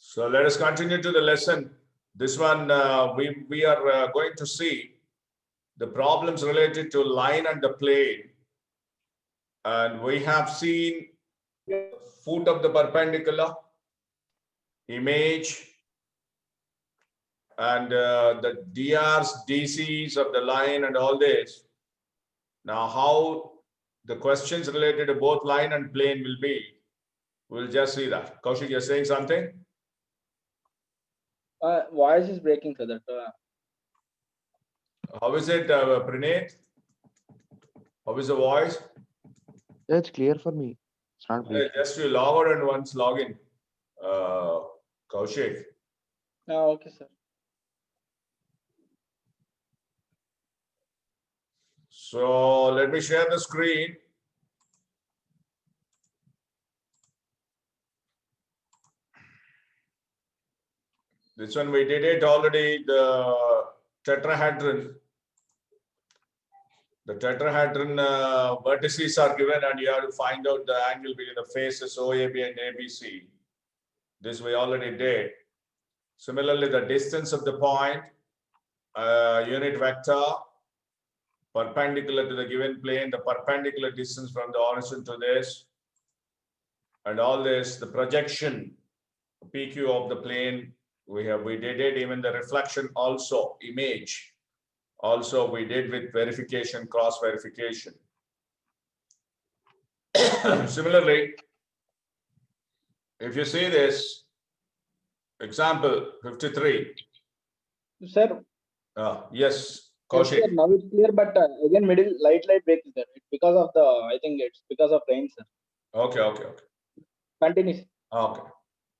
So let us continue to the lesson. This one we are going to see the problems related to line and the plane. And we have seen foot of the perpendicular, image, and the DRs, DCs of the line and all this. Now how the questions related to both line and plane will be, we'll just see that. Kaushik, you're saying something? Voice is breaking, sir. How is it, Praneeth? How is the voice? Yeah, it's clear for me. It's not breaking. Just you log out and once log in, Kaushik. Okay, sir. So let me share the screen. This one we did it already, the tetrahedron. The tetrahedron vertices are given and you have to find out the angle between the faces OAB and ABC. This we already did. Similarly, the distance of the point, unit vector, perpendicular to the given plane, the perpendicular distance from the origin to this, and all this, the projection, PQ of the plane, we did it, even the reflection also, image. Also, we did with verification, cross verification. Similarly, if you see this, example 53. Sir. Yes, Kaushik. Yes, sir, now it's clear, but again, middle light break is there. It's because of the, I think it's because of rain, sir. Okay. Continue. Okay.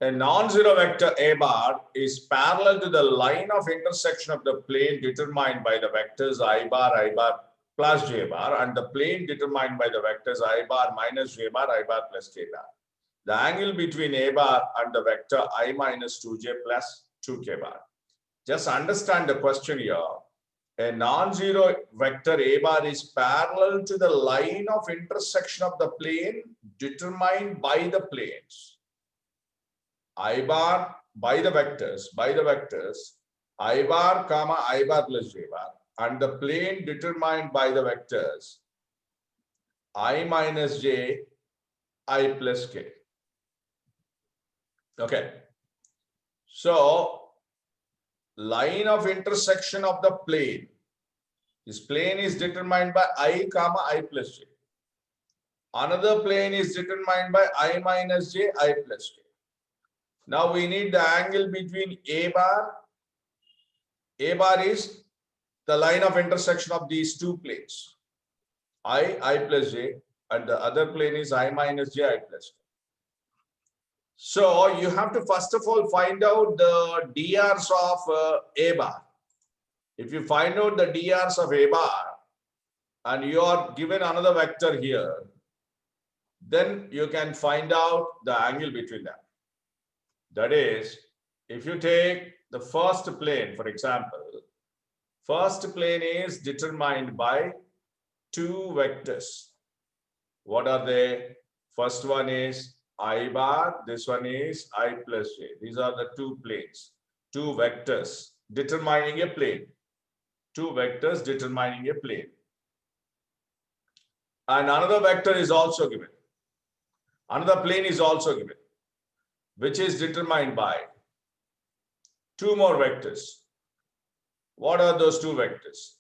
A non-zero vector A bar is parallel to the line of intersection of the plane determined by the vectors I bar plus J bar and the plane determined by the vectors I bar minus J bar plus K bar. The angle between A bar and the vector I minus 2J plus 2K bar. Just understand the question here. A non-zero vector A bar is parallel to the line of intersection of the plane determined by the planes I bar by the vectors I bar comma I bar plus J bar and the plane determined by the vectors I minus J I plus K. Okay. So line of intersection of the plane. This plane is determined by I comma I plus J. Another plane is determined by I minus J I plus K. Now we need the angle between A bar. A bar is the line of intersection of these two planes. I plus J, and the other plane is I minus J I plus K. So you have to first of all find out the DRs of A bar. If you find out the DRs of A bar and you are given another vector here, then you can find out the angle between them. That is, if you take the first plane, for example, first plane is determined by two vectors. What are they? First one is I bar, this one is I plus J. These are the two planes, two vectors determining a plane. Two vectors determining a plane. And another vector is also given. Another plane is also given, which is determined by two more vectors. What are those two vectors?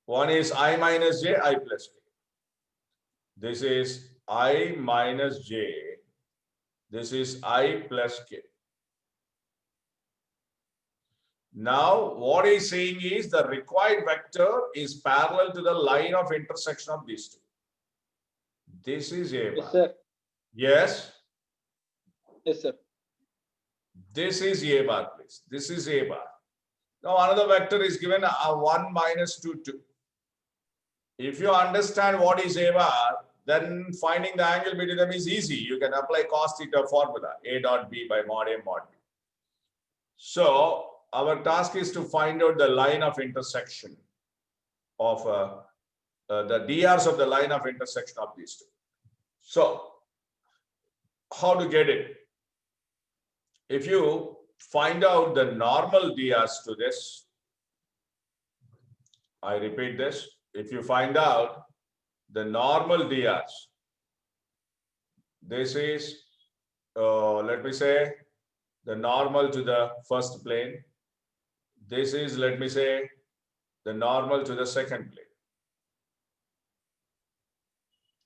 One is I minus J, I plus K. This is I minus J. This is I plus K. Now, what he's saying is the required vector is parallel to the line of intersection of these two. This is A bar. Yes, sir. Yes? Yes, sir. This is A bar, please. This is A bar. Now, another vector is given 1 minus 2, 2. If you understand what is A bar, then finding the angle between them is easy. You can apply cos theta formula, A dot B by mod A mod B. So, our task is to find out the line of intersection of the DRs of the line of intersection of these two. So, how to get it? if you find out the normal drs to this, I repeat this, if you find out the normal drs, this is, let me say, the normal to the first plane. This is, let me say, the normal to the second plane.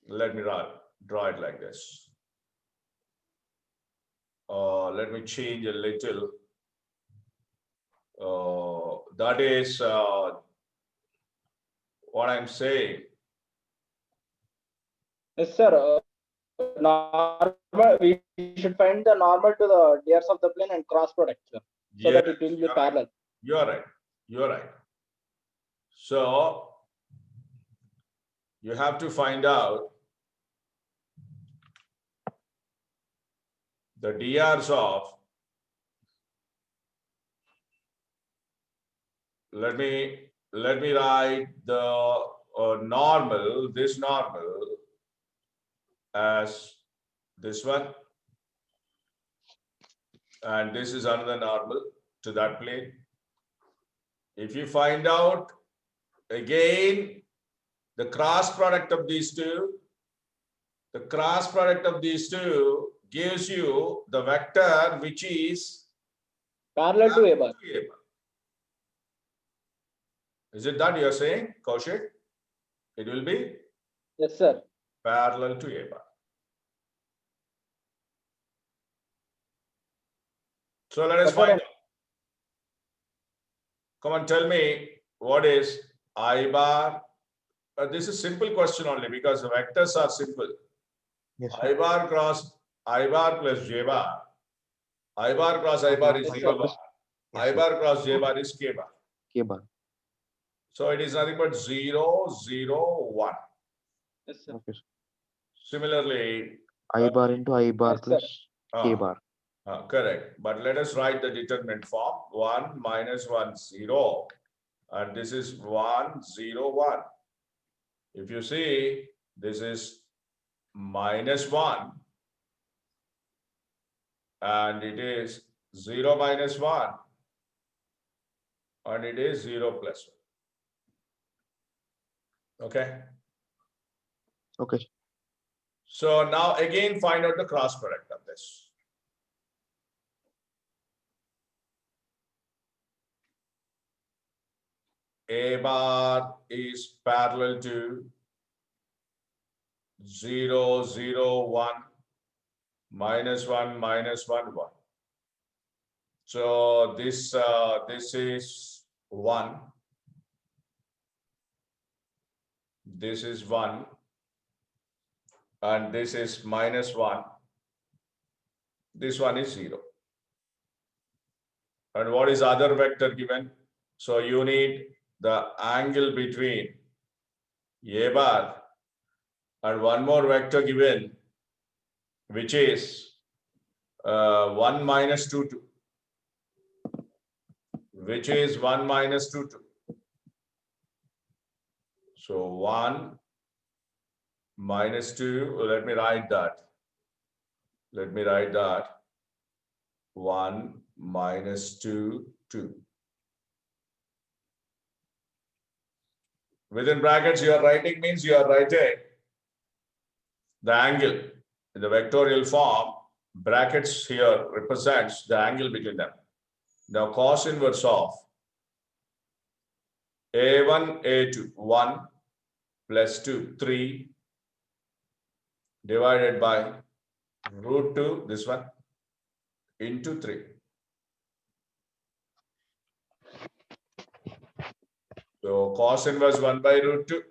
Let me draw it like this. Let me change a little. That is what I'm saying. Yes, sir. Normal. We should find the normal to the layers of the plane and cross product, sir, so that it will be parallel. You're right. You're right. So you have to find out the DRs of, let me write the normal, this normal as this one, and this is another normal to that plane. If you find out again the cross product of these two, the cross product of these two gives you the vector which is Parallel to A bar. Is it that you're saying, Kaushik? It will be Yes, sir. parallel to A bar. So let us find out. Come on, tell me what is I bar. This is simple question only because the vectors are simple. Yes, I sir. bar cross I bar plus J bar. I bar cross I bar is Yes, J sir. bar. Yes, I sir. bar cross J bar is K bar. K bar. So it is nothing but 0, 0, 1. Yes, sir. Okay, sir. Similarly, I bar into I bar Yes, sir. plus K bar. correct. But let us write the determinant form 1 minus 1, 0. And this is 1, 0, 1. If you see, this is minus 1. And it is 0 minus 1. And it is 0 plus 1. Okay. Okay. So now again find out the cross product of this. A bar is parallel to 0, 0, 1, minus 1, minus 1, 1. So this is 1. This is 1. And this is minus 1. This one is 0. And what is other vector given? So you need the angle between A bar and one more vector given, which is 1 minus 2, 2. Which is 1 minus 2, 2. So 1 minus 2, let me write that. Let me write that. 1 minus 2, 2. Within brackets, you are writing means you are writing the angle in the vectorial form. Brackets here represents the angle between them. Now cos inverse of A1, A2, 1 plus 2, 3 divided by root 2, this one, into 3. So cos inverse 1 by root 2.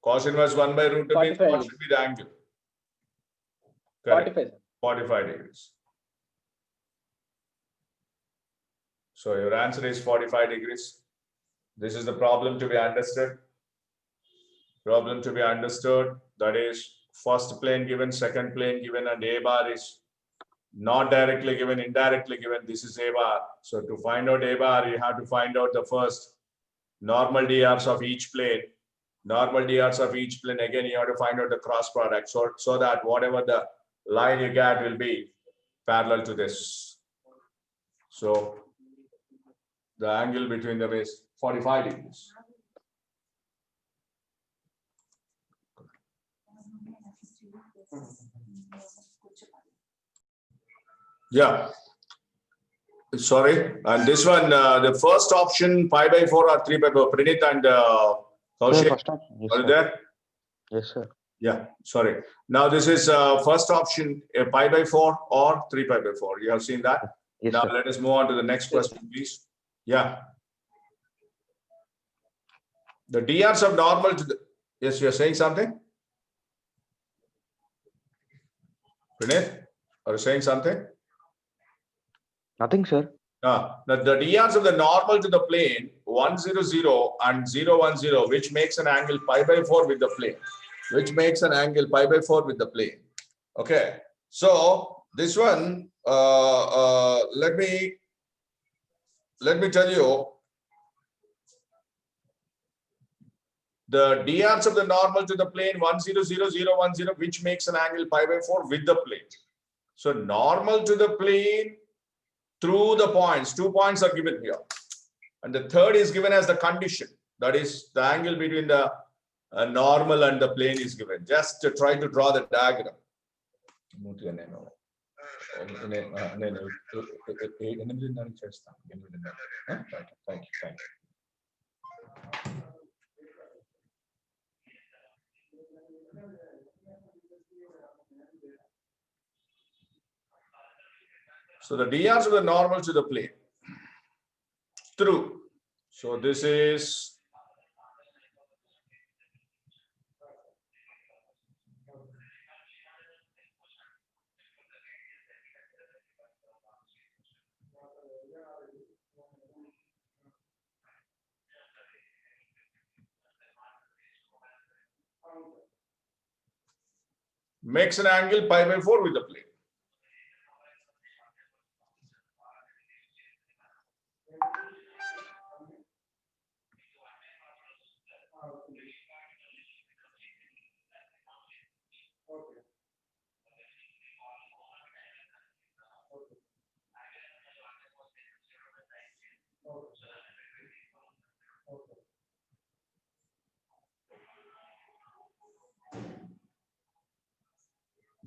Cos inverse 1 by root 2 means 45 what should be the angle? Correct. 45. 45 degrees. So your answer is 45 degrees. This is the problem to be understood. Problem to be understood. That is first plane given, second plane given, and A bar is not directly given, indirectly given. This is A bar. So to find out A bar, you have to find out the first normal DRs of each plane. Normal DRs of each plane. Again, you have to find out the cross product. So that whatever the line you get will be parallel to this. So the angle between them is 45 degrees. Yeah. Sorry. And this one, the first option, pi by 4 or 3 by 4. Pranit and Sir, Kaushik, first option. Yes, are you sir. there? Yes, sir. Yeah, sorry. Now this is first option, pi by 4 or 3 pi by 4. You have seen that? Yes, Now sir. let us move on to the next question, please. Yeah. The DRs of normal to the, yes, you are saying something? Pranit, are you saying something? Nothing, sir. The DRs of the normal to the plane 100 and 010, which makes an angle pi by 4 with the plane, which makes an angle pi by 4 with the plane. Okay, so this one, let me tell you the DRs of the normal to the plane 100, 010, which makes an angle pi by 4 with the plane. So normal to the plane through the points, 2 points are given here. And the third is given as the condition. That is the angle between the normal and the plane is given. Just to try to draw the diagram. Thank you. So the DRs of the normal to the plane through. So this is makes an angle pi by 4 with the plane.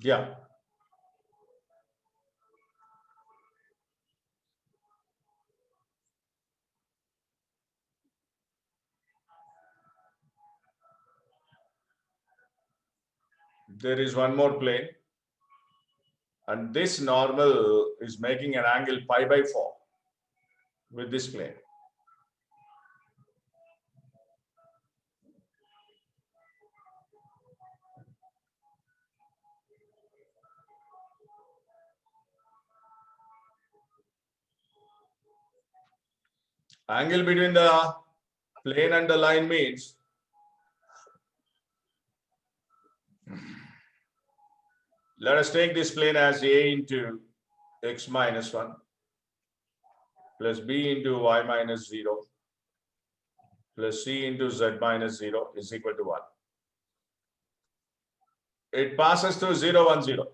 Yeah. There is one more plane. And this normal is making an angle pi by 4 with this plane. Angle between the plane and the line means let us take this plane as a into x minus 1 plus b into y minus 0 plus c into z minus 0 is equal to 1. It passes through 0, 1, 0.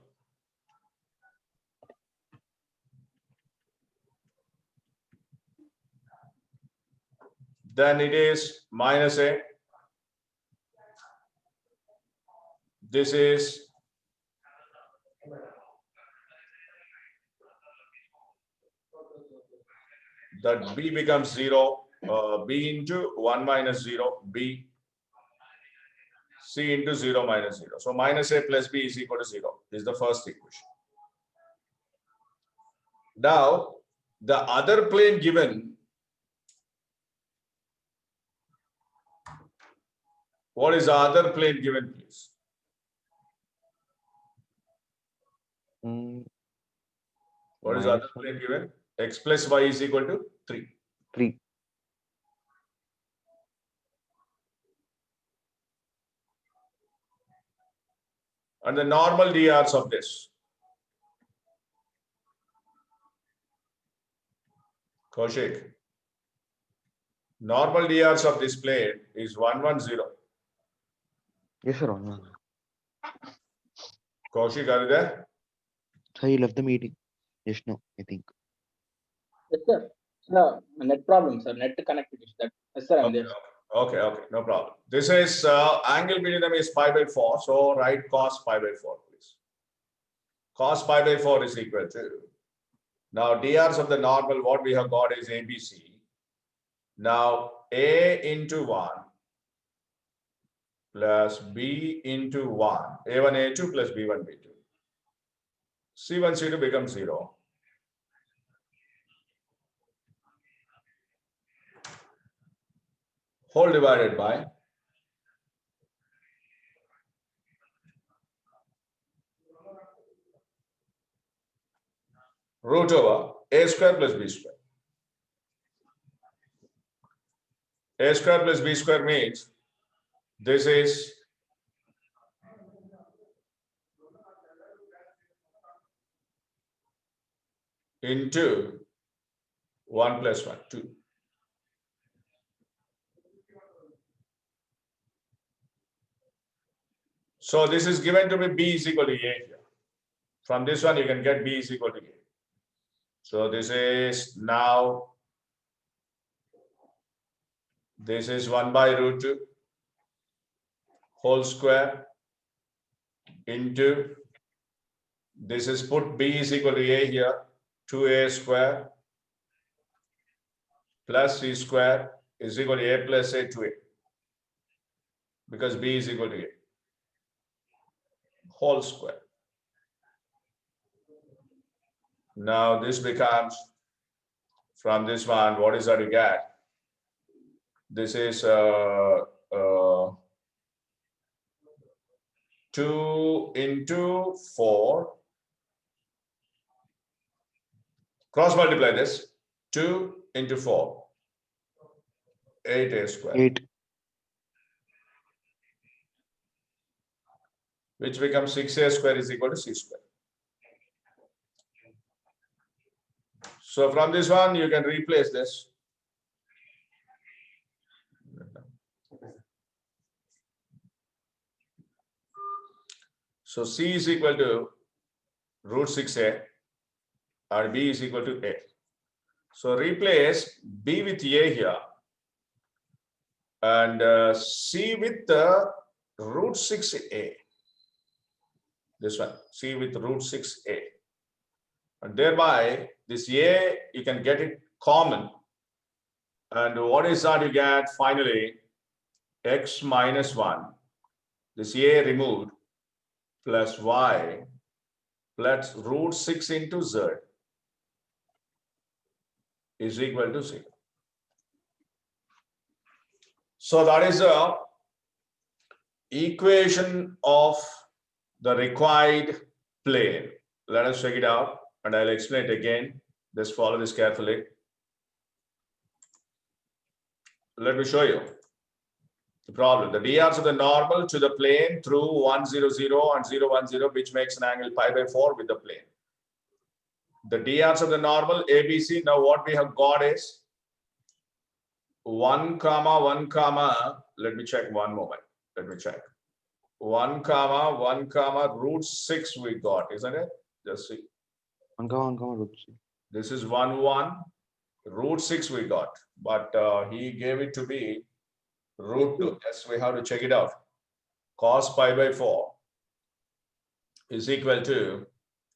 Then it is minus a. This is that b becomes 0, b into 1 minus 0, b, c into 0 minus 0. So minus a plus b is equal to 0. This is the first equation. Now, the other plane given, what is the other plane given, please? What is the other plane given? X plus y is equal to 3. 3. And the normal DRs of this. Kaushik. Normal DRs of this plane is 1, 1, 0. Yes, sir. 1, 1. Kaushik, are you there? Sir, he left the meeting. Yes, no, I think. Yes, sir. No, net problem, sir. Net connectivity. That, yes, sir, I'm Okay, there. okay, okay, no problem. This is angle between them is pi by 4. So write cos pi by 4, please. Cos pi by 4 is equal to. Now, DRs of the normal, what we have got is ABC. Now, A into 1 plus B into 1, A1, A2 plus B1, B2. C1, C2 becomes 0. Whole divided by root over A square plus B square. A square plus B square means this is into 1 plus 1, 2. So this is given to be B is equal to A here. From this one, you can get B is equal to A. So this is now, this is 1 by root 2 whole square into, this is put B is equal to A here, 2A square plus C square is equal to A plus A to A. Because B is equal to A. Whole square. Now this becomes, from this one, what is that you get? This is 2 into 4. Cross multiply this. 2 into 4. 8A square. 8. Which becomes 6A square is equal to C square. So from this one, you can replace this. So C is equal to root 6A and B is equal to A. So replace B with A here and C with the root 6A. This one, C with root 6A. And thereby, this A, you can get it common. And what is that you get finally? X minus 1. This A removed plus Y plus root 6 into Z is equal to 0. So that is the equation of the required plane. Let us check it out and I'll explain it again. Just follow this carefully. Let me show you the problem. The DRs of the normal to the plane through 1, 0, 0 and 0, 1, 0, which makes an angle pi by 4 with the plane. The DRs of the normal ABC. Now what we have got is 1, 1, let me check one moment. Let me check. 1, 1, root 6 we got, isn't it? Just see. 1, root 6. This is 1, 1, root 6 we got, but he gave it to be root 2. Yes, we have to check it out. Cos pi by 4 is equal to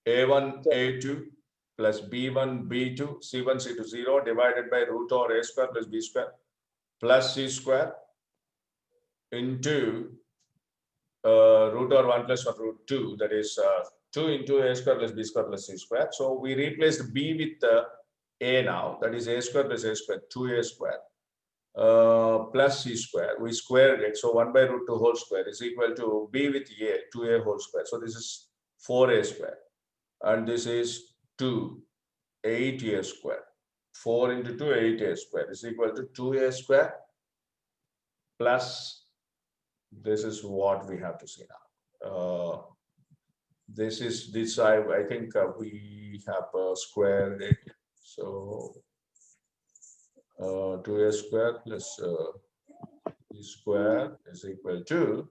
A1, A2 plus B1, B2, C1, C2, 0 divided by root over A square plus B square plus C square into root over 1 plus 1 root 2, that is 2 into A square plus B square plus C square. So we replaced B with A now, that is A square plus A square, 2A square plus C square. We squared it, so 1 by root 2 whole square is equal to B with A, 2A whole square. So this is 4A square and this is 2, 8A square. 4 into 2, 8A square is equal to 2A square plus, this is what we have to see now. This is this I think we have squared it. So 2A square plus B square is equal to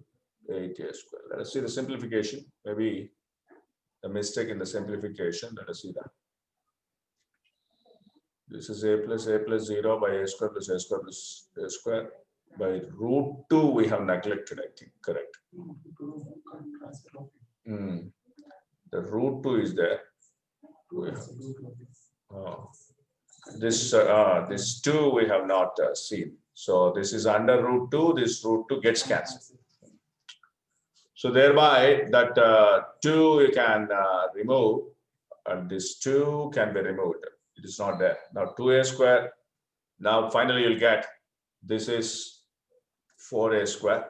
8A square. Let us see the simplification. Maybe the mistake in the simplification. Let us see that. This is a plus 0 by a square plus a square plus a square by root 2 we have neglected, I think, correct. The root 2 is there. This 2 we have not seen. So this is under root 2, this root 2 gets cancelled. So thereby that 2 you can remove, and this 2 can be removed. It is not there. Now 2a square. Now finally you'll get this is 4a square.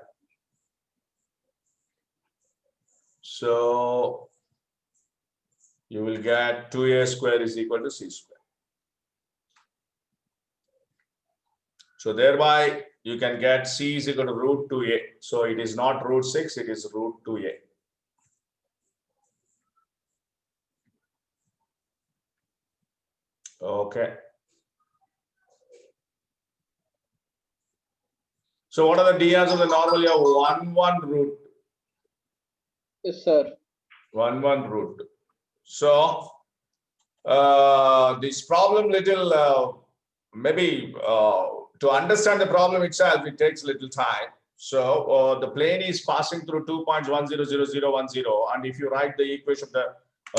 So you will get 2a square is equal to c square. So thereby you can get c is equal to root 2a. So it is not root 6, it is root 2a. Okay. So what are the DRs of the normal? You have 1 root. Yes, sir. 1 root. So this problem little maybe to understand the problem itself, it takes a little time. So the plane is passing through 2 points 1, 0, 0, 0, 1, 0. And if you write the equation of the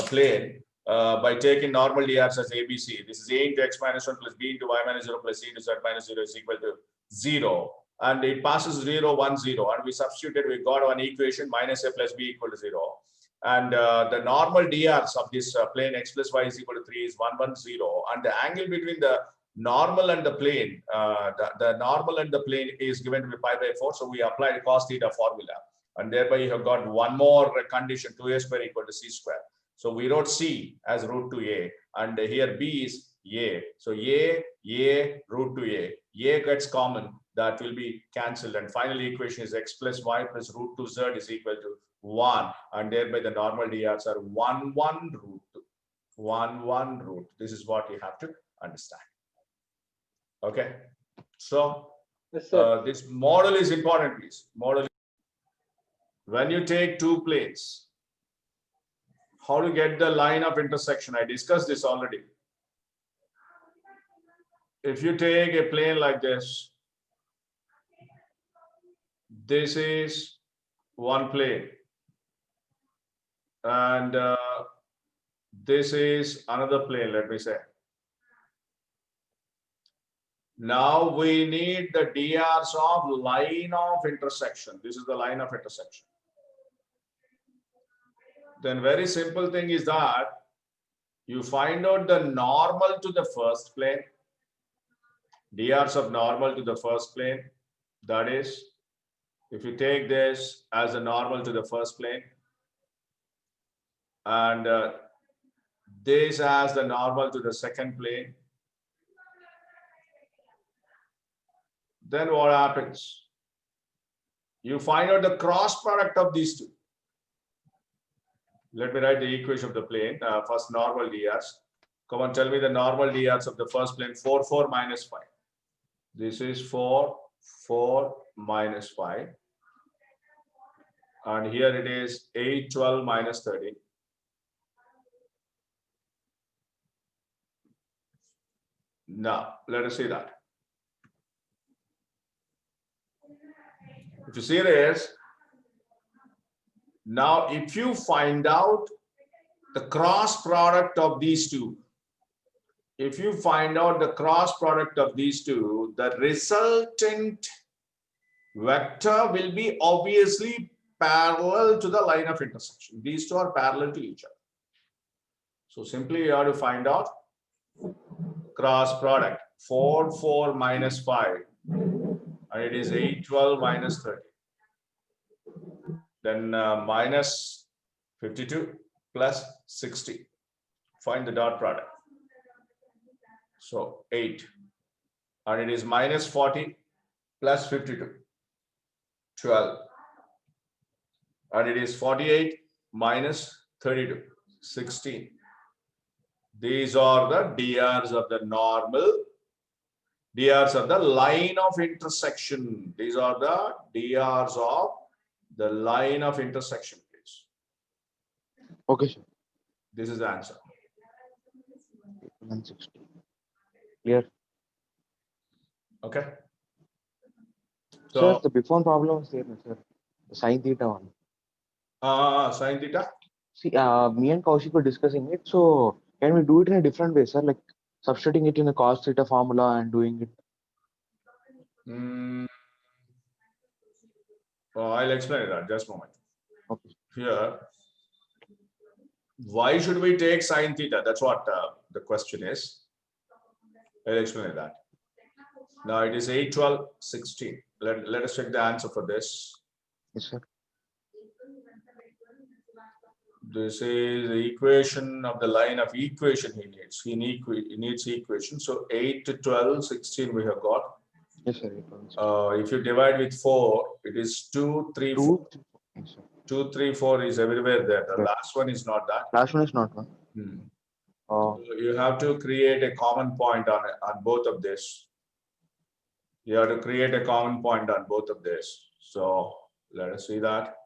plane by taking normal DRs as ABC, this is A into x minus 1 plus B into y minus 0 plus C into Z minus 0 is equal to 0. And it passes 0, 1, 0. And we substituted, we got one equation minus A plus B equal to 0. And the normal DRs of this plane x plus y is equal to 3 is 1, 1, 0. And the angle between the normal and the plane, the normal and the plane is given to be pi by 4. So we applied cos theta formula. And thereby you have got one more condition, 2a square equal to c square. So we wrote c as root 2a. And here b is a. So a, root 2a. A gets common. That will be cancelled. And final equation is x plus y plus root 2z is equal to 1. And thereby the normal DRs are 1, 1 root 2. 1, 1 root. This is what you have to understand. Okay. So Yes, sir. this model is important, please. Model. When you take two planes, how to get the line of intersection? I discussed this already. If you take a plane like this is one plane, and this is another plane, let me say. Now we need the DRs of line of intersection. This is the line of intersection. Then very simple thing is that you find out the normal to the first plane, DRs of normal to the first plane. That is, if you take this as a normal to the first plane, and this as the normal to the second plane, then what happens? You find out the cross product of these two. Let me write the equation of the plane. First, normal DRs. Come on, tell me the normal DRs of the first plane. 4, 4 minus 5. This is 4, 4 minus 5. And here it is 8, 12 minus 30. Now, let us see that. If you see this, now if you find out the cross product of these two, if you find out the cross product of these two, the resultant vector will be obviously parallel to the line of intersection. These two are parallel to each other. So simply you have to find out cross product. 4, 4 minus 5. And it is 8, 12 minus 30. Then minus 52 plus 60. Find the dot product. So 8. And it is minus 40 plus 52. 12. And it is 48 minus 32. 16. These are the DRs of the normal. DRs of the line of intersection. These are the DRs of the line of intersection, please. Okay, sir. This is the answer. 160. Clear. Okay. Sir, So the before problem was there, sir. The sin theta one. sin theta. See, me and Kaushik were discussing it. So can we do it in a different way, sir? Like substituting it in a cos theta formula and doing it. I'll explain that. Just a moment. Okay. Here, why should we take sin theta? That's what the question is. I'll explain that. Now it is 8, 12, 16. Let us check the answer for this. Yes, sir. This is the equation of the line of equation he needs. He needs equation. So 8 to 12, 16 we have got. Yes, sir. It was. If you divide with 4, it is 2, 3, 4. 2. Yes, sir. 2, 3, 4 is everywhere there. The Right. last one is not that. Last one is not one. So you have to create a common point on both of this. You have to create a common point on both of this. So let us see that.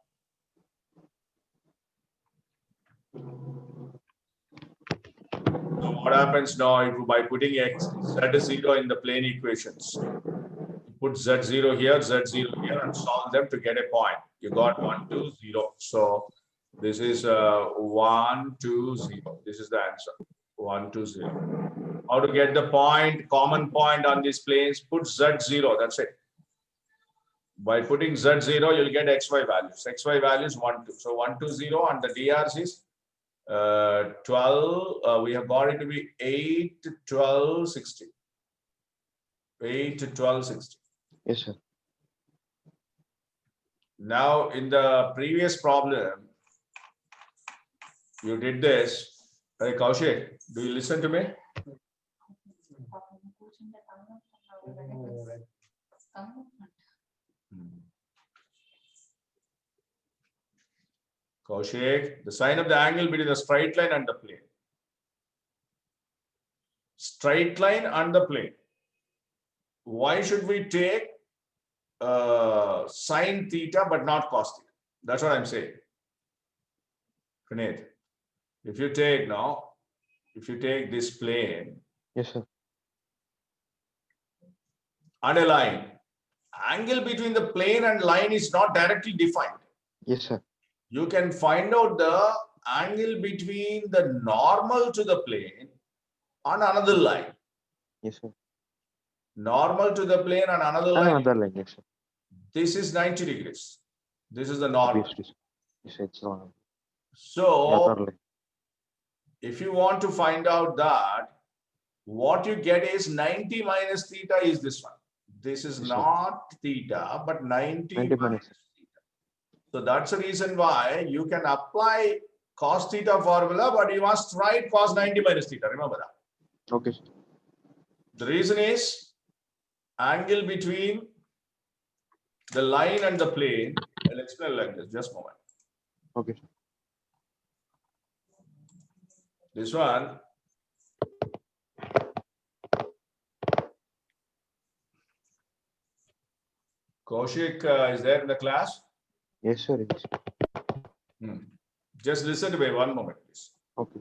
So what happens now if by putting z0 in the plane equations, you put z0 here, z0 here, and solve them to get a point. You got 1, 2, 0. So this is 1, 2, 0. This is the answer. 1, 2, 0. How to get the point, common point on these planes? Put z0. That's it. By putting z0, you'll get xy values. Xy values 1, 2. So 1, 2, 0, and the drs is 12. We have got it to be 8, 12, 16. 8, 12, 16. Yes, sir. Now, in the previous problem, you did this. Hey, Kaushik, do you listen to me? Kaushik, the sign of the angle between the straight line and the plane. Straight line and the plane. Why should we take sine theta but not cos theta? That's what I'm saying. Puneet, if you take this plane. Yes, sir. And a line, angle between the plane and line is not directly defined. Yes, sir. You can find out the angle between the normal to the plane on another line. Yes, sir. Normal to the plane on another line. Another line, yes, sir. This is 90 degrees. This is the normal. Obviously, yes, it's normal. So, if you want to find out that, what you get is 90 minus theta is this one. This is not theta, but 90 minus theta. So that's the reason why you can apply cos theta formula, but you must write cos 90 minus theta. Remember that. Okay. The reason is angle between the line and the plane. I'll explain like this. Just a moment. Okay. This one. Kaushik is there in the class? Yes, sir. Yes. Just listen to me 1 moment, please. Okay.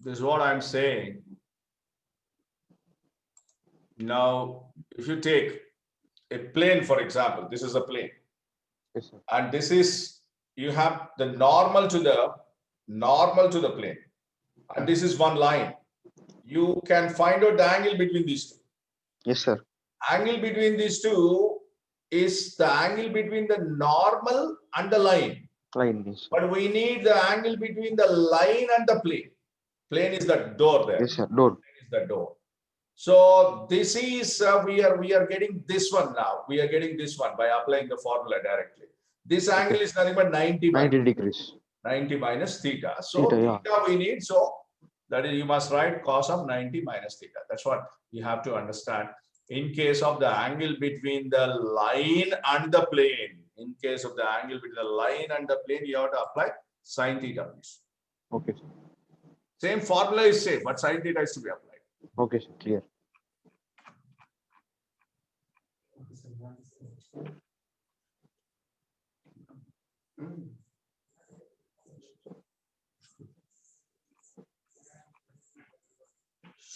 This is what I'm saying. Now, if you take a plane, for example, this is a plane. Yes, sir. And this is, you have the normal to the plane. And this is one line. You can find out the angle between these two. Yes, sir. Angle between these two is the angle between the normal and the line. Line, yes, sir. But we need the angle between the line and the plane. Plane is the door there. Yes, sir. Door. Plane is the door. So this is we are getting this one now. We are getting this one by applying the formula directly. This angle is nothing but 90 degrees. 90 minus theta. So theta we need. So that is, you must write cos of 90 minus theta. That's what you have to understand. In case of the angle between the line and the plane, in case of the angle between the line and the plane, you have to apply sin theta, please. Okay. Same formula is same, but sin theta is to be applied. Okay, sir. Clear.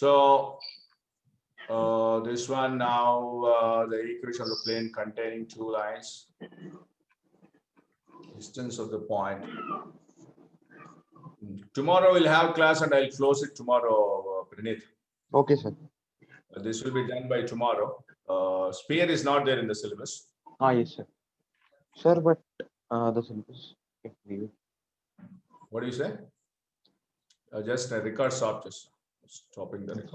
So this one now, the equation of the plane containing two lines. Distance of the point. Tomorrow we'll have class and I'll close it tomorrow, Praneeth. Okay, sir. This will be done by tomorrow. Sphere is not there in the syllabus. Yes, sir. Sir, but the syllabus. Okay, leave it. What do you say? Just a record stop, just stopping the record.